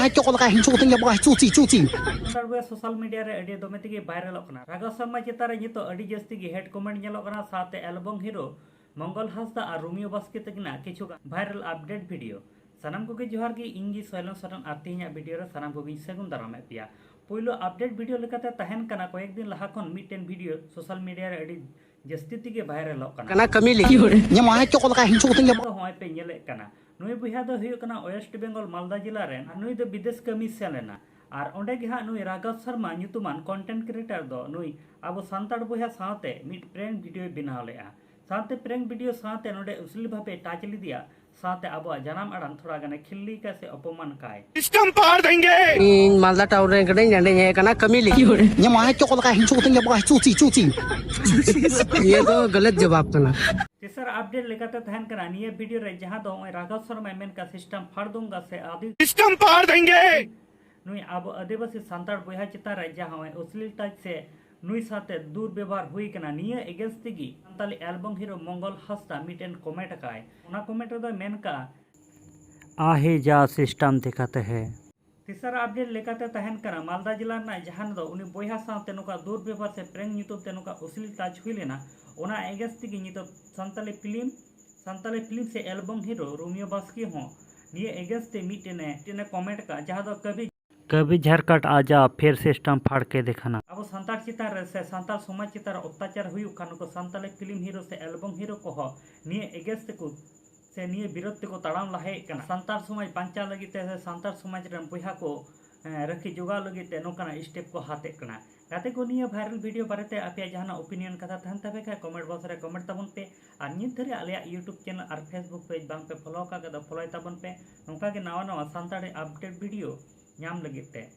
nyamai cokol ka hincu ting ya cuci वे social media रे अडी दोमे तिगे viral कना राघव शर्मा चितार रे नितो अडी जस्ती गे हेड कमेंट नेलो कना साथे एल्बम हीरो मंगल हांसदा और रोमियो बास्के तकिना किछु वायरल अपडेट वीडियो सानाम को जोहार गे इंगी सोयलन सटन आतिया वीडियो रे सानाम को सगुन दारामे पिया पहिलो अपडेट वीडियो लेकाते तहन कना कयेक दिन लहा खन मिटेन वीडियो सोशल मीडिया रे अडी जस्ती तिगे वायरल कना कमी लगी nyamai cokol ka hincu ting ya होय पे नेले कना नुई बुहा दो हुयो कना वेस्ट बेंगल मालदा जिला रे नुई दो विदेश कमी सेलेना और ओंडे गे नुई राघव शर्मा ᱧᱩᱛᱩᱢᱟᱱ कंटेंट क्रिएटर दो नुई अब सान्ताड़ बुहा साथे मिट प्रैंक वीडियो बनाव लेआ साथे प्रैंक वीडियो साथे नोडे उसली भाबे टाच लिदिया साथे अब जनाम अड़ान थोड़ा गने खिल्ली का से अपमान काय सिस्टम पार देंगे इन मालदा टाउन रे गडे जंडे हे कना कमी लगी nyamai cokol ka hincu ting ya cuci ये तो गलत जवाब कना तीसरा अपडेट लेकाते तहन कना निये वीडियो रे जहां दो राघव शर्मा मेन का सिस्टम फाड़ दूंगा से आदि सिस्टम पार देंगे नुई अब आदिवासी सान्ताड़ बुहा चितार रे जहां अश्लील टच से नुई साथे दुर्व्यवहार हुई कना निये एगेंस्ट तिगी सान्ताली एल्बम हीरो मंगल हांसदा मिटेन कमेंट काय ओना कमेंट रे मेन का आहे जा सिस्टम दिखाते हैं तीसरा अपडेट लेकाते तहन कना मालदा जिला ना जहां दो उनी बुहा साथे नुका दुर्व्यवहार से प्रैंक ᱧᱩᱛᱩᱢ ते नुका अश्लील टच हुई लेना ओना एगेंस्ट तिगी नितो सान्ताली फिल्म से एल्बम हीरो रोमियो बास्की हो निये एगेंस्ट ते मिटेने कमेंट का जहां दो कभी झारखंड आजा फिर सिस्टम फाड़ के दिखाना अब संताल चितार से संताल समाज चितार अत्याचार हुई को संताली फिल्म हीरो से एल्बम हीरो को निये एगेंस्ट को से निये विरोध को ताड़ाम लहे कना संताल समाज बांचा लगी ते संताल समाज रन बुहा को रखी जोगा लगी ते नोकाना स्टेप को हाथे कना गाते को निये वायरल वीडियो बारेते आपे जहाना ओपिनियन कथा तहन तबे का कमेंट बॉक्स रे कमेंट ताबन पे और नित धरे आले यूट्यूब चैनल और फेसबुक पेज बांग पे फॉलो का फॉलो ताबन पे नोका के नवा नवा संताड़ी अपडेट वीडियो नाम लगी ते